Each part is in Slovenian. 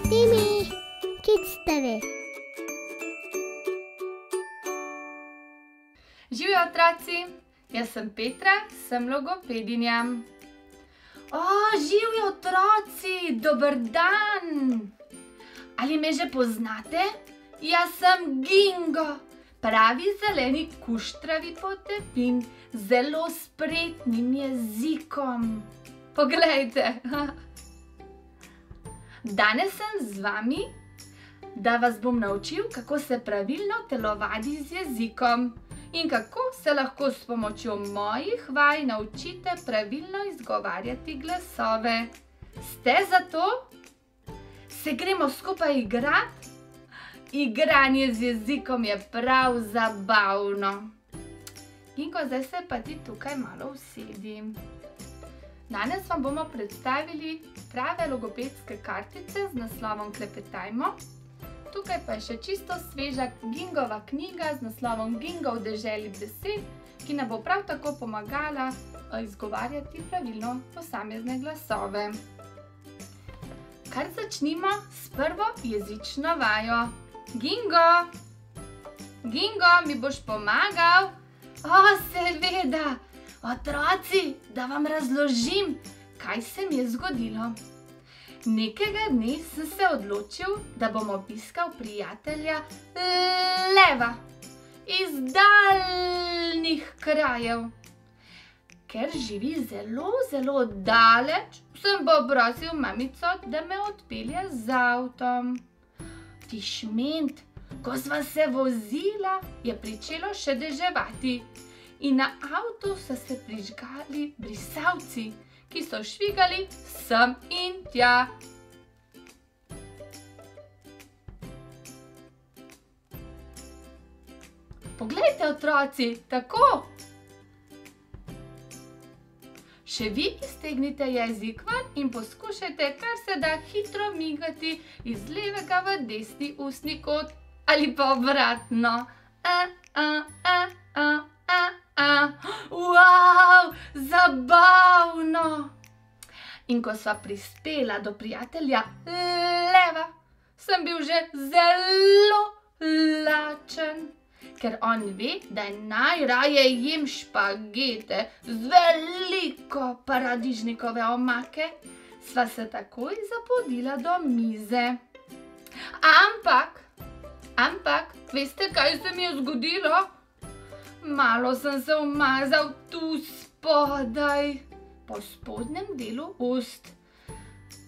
Timi, kids TV. Živjo otroci, jaz sem Petra, sem logopedinja. Živjo otroci, dober dan! Ali me že poznate? Jaz sem Gingo, pravi zeleni kuštravi potepin z zelo spretnim jezikom. Poglejte! Danes sem z vami, da vas bom naučil, kako se pravilno telovadi z jezikom in kako se lahko s pomočjo mojih vaj naučite pravilno izgovarjati glasove. Ste za to? Se gremo skupaj igrati? Igranje z jezikom je prav zabavno. Gingo, zdaj se pa ti tukaj malo usedi. Danes vam bomo predstavili prave logopedske kartice z naslovom Klepetajmo. Tukaj pa je še čisto sveža Gingova knjiga z naslovom Gingo v deželi besed, ki nam bo prav tako pomagala izgovarjati pravilno posamezne glasove. Kar začnimo s prvo jezično vajo. Gingo! Gingo, mi boš pomagal? Seveda! Otroci, da vam razložim, kaj se mi je zgodilo. Nekega dne sem se odločil, da bom obiskal prijatelja Leva iz daljnih krajev. Ker živi zelo, zelo daleč, sem poprosil mamico, da me odpelje z avtom. Tišment, ko sva se vozila, je pričelo še deževati in na avtu so se prižgali brisavci, ki so švigali sem in tja. Poglejte, otroci, tako! Še vi iztegnite jezik ven in poskušajte kar se da hitro migati iz levega v desni ustni kot ali pa obratno. Wow, zabavno! In ko sva prispela do prijatelja Leva, sem bil že zelo lačen, ker on ve, da najraje jem špagete z veliko paradižnikove omake, sva se takoj zapodila do mize. Ampak, veste, kaj se mi je zgodilo? Malo sem se umazal tu spodaj, po spodnjem delu ust.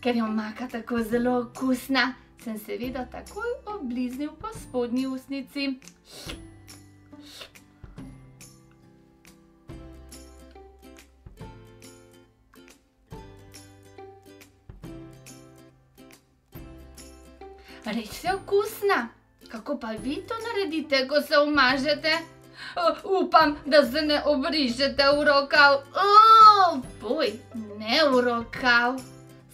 Ker je omaka tako zelo okusna, sem seveda takoj obliznil po spodnji ustnici. Res je okusna. Kako pa vi to naredite, ko se umažete? Upam, da se ne obrišete v rokav. Boj, ne v rokav.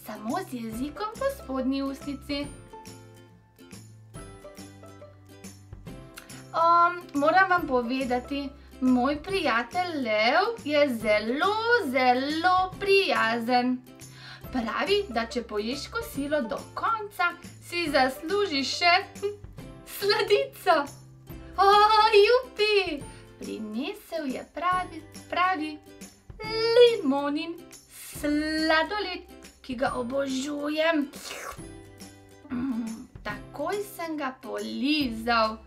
Samo z jezikom po spodnji ustnici. Moram vam povedati, moj prijatelj Lev je zelo, zelo prijazen. Pravi, da če poješ kosilo do konca, si zaslužiš še sladico. Jupi! Prinesel je pravi limonin sladoled, ki ga obožujem. Takoj sem ga polizal.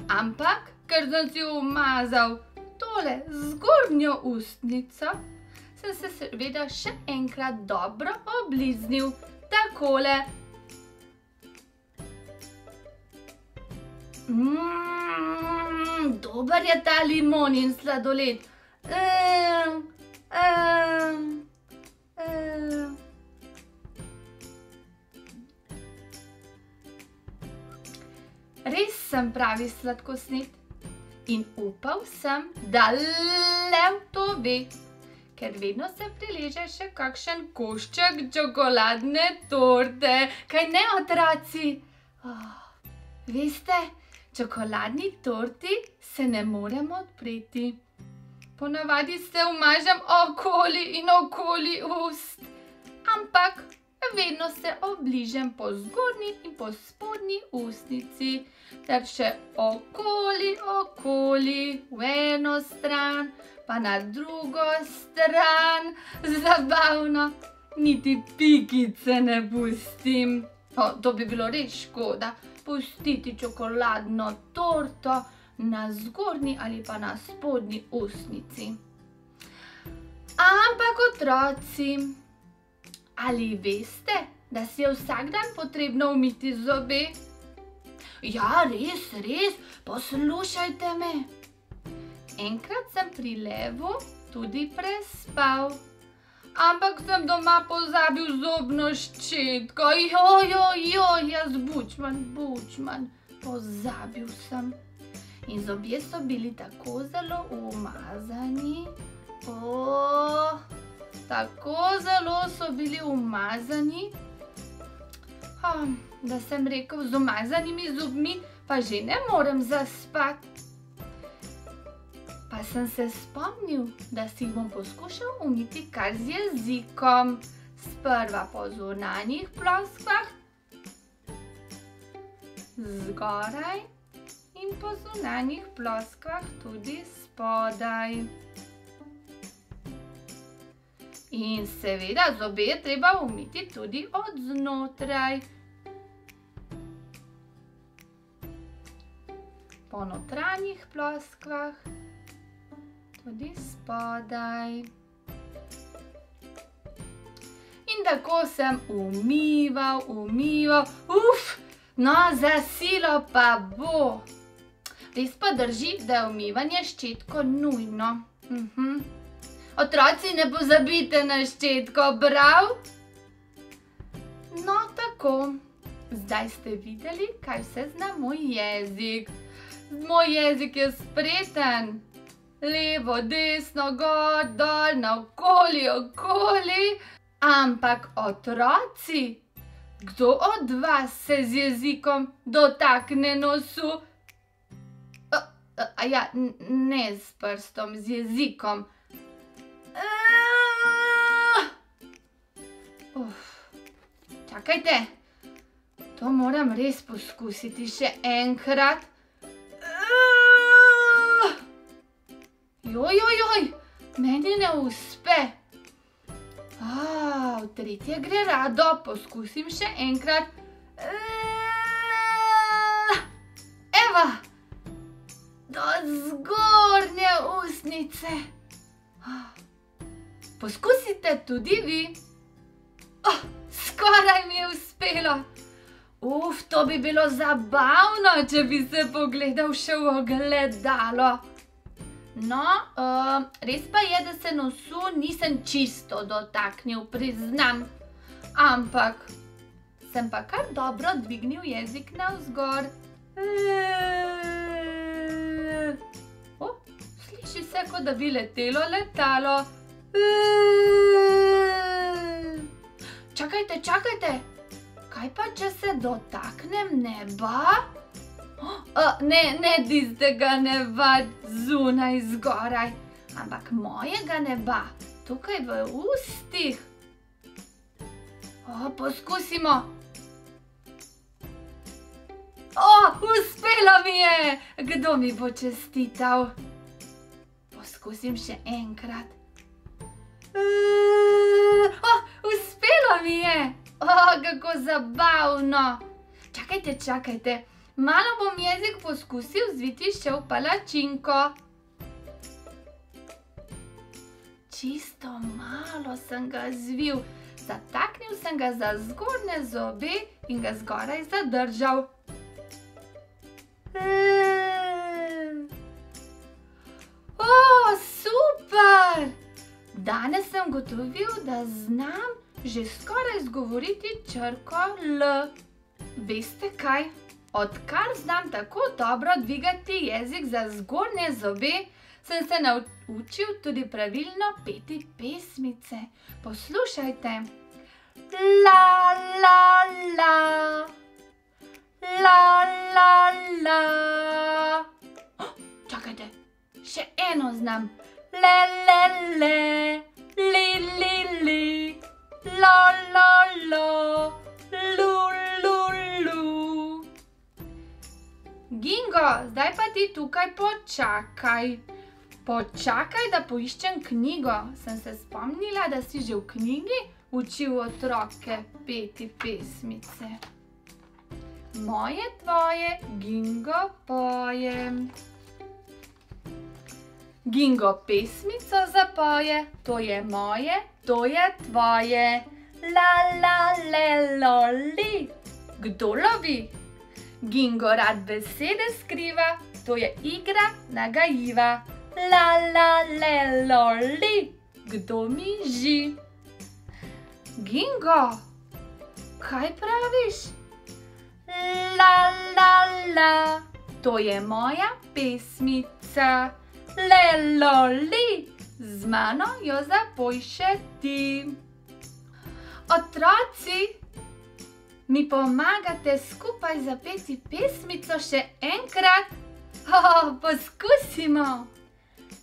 Ampak, ker sem si umazal tole zgornjo ustnico, sem se seveda še enkrat dobro obliznil. Takole. Dober je ta limonin sladoled. Res sem pravi sladkosned in upal sem, da Lev to ve, ker vedno se prileže še kakšen košček čokoladne torte. Kaj ne, otroci? Veste, čokoladni torti se ne moremo odpreti. ponavadi se umažem okoli in okoli ust. Ampak vedno se obližem po zgornji in po spodnji ustnici, ter še okoli v eno stran, pa na drugo stran. Zabavno, niti pikice ne pustim. To bi bilo res škoda, pustiti čokoladno torto na zgornji ali pa na spodnji ustnici. Ampak otroci, ali veste, da si je vsak dan potrebno umiti zobe? Ja, res, poslušajte me. Enkrat sem pri levu tudi prespal, ampak sem doma pozabil zobno ščetko. Jaz bučman, pozabil sem. In zobje so bili tako zelo umazani. Tako zelo so bili umazani, da sem rekel, z umazanimi zobmi pa že ne morem zaspati. Pa sem se spomnil, da si jih bom poskušal umiti kar z jezikom. Sprva po zunanjih ploskvah, zgoraj, in po zunanjih ploskvah tudi spodaj. In seveda zobe je treba umiti tudi od znotraj. Po notranjih ploskvah, tudi spodaj. In tako sem umival. No, za silo pa bo. Res pa drži, da je umivanje s ščetko nujno. Otroci, ne pozabite na ščetko, prav? No, tako. Zdaj ste videli, kaj vse zna moj jezik. Moj jezik je spreten. Levo, desno, gor, dol, naokoli, okoli. Ampak otroci, kdo od vas se z jezikom dotakne nosu? Ne s prstom, z jezikom. Čakajte, to moram res poskusiti še enkrat. Meni ne uspe. V tretje gre rado, poskusim še enkrat. Evo, do zgornje ustnice. Poskusite tudi vi. Skoraj mi je uspelo. To bi bilo zabavno, če bi se pogledal še v ogledalo. No, res pa je, da se nosu nisem čisto dotaknil, priznam. Ampak sem pa kar dobro dvignil jezik navzgor. Sliši se, kot da bi letelo letalo. Čakajte, kaj pa, če se dotaknem neba? Ne tistega neba zunaj zgoraj, ampak mojega neba, tukaj v ustih. Poskusimo. Uspelo mi je! Kdo mi bo čestital? Poskusim še enkrat. Uspelo mi je! Kako zabavno! Čakajte. Malo bom jezik poskusil zviti še v palačinko. Čisto malo sem ga zvil. Zataknil sem ga za zgornje zobe in ga zgoraj zadržal. Super! Danes sem ugotovil, da znam že skoraj izgovoriti črko L. Veste kaj? Odkar znam tako dobro dvigati jezik za zgornje zobe, sem se naučil tudi pravilno peti pesmice. Poslušajte. La, la, la. La, la, la. Čakajte, še eno znam. Le, le, le, li, li, li, lo, lo, lo, lu, lu, lu. Gingo, zdaj pa ti tukaj počakaj. Počakaj, da poiščem knjigo. Sem se spomnila, da si že v knjigi učil otroke peti pesmice. Moje, tvoje, Gingo poje. Gingo pesmico zapoje, to je moje, to je tvoje. La, la, le, lo, li. Kdo lovi? Gingo rad besede skriva, to je igra nagajiva. La, la, le, lo, li. Kdo miži? Gingo, kaj praviš? La, la, la, to je moja pesmica. Le, lo, li, z mano jo zapoj še ti. Otroci, mi pomagate skupaj zapeti pesmico še enkrat? Poskusimo.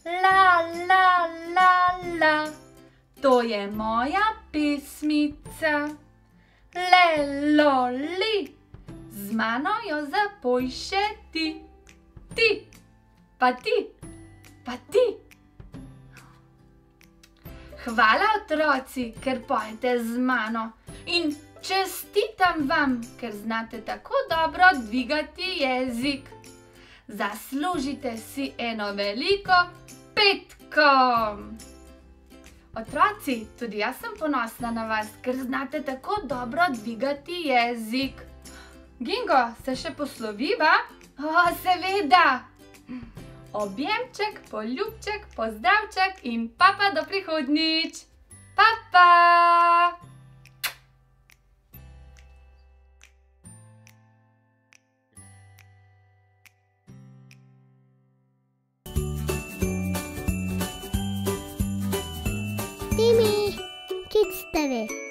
La, la, la, la, to je moja pesmica. Le, lo, li, z mano jo zapoj še ti. Ti, pa ti, pa ti. Hvala, otroci, ker pojete z mano. In čestitam vam, ker znate tako dobro dvigati jezik. Zaslužite si eno veliko petko. Otroci, tudi jaz sem ponosna na vas, ker znate tako dobro dvigati jezik. Gingo, se še posloviva? Seveda. Objemček, poljubček, pozdravček in papa do prihodnjič. Papa! Timmy Kids TV.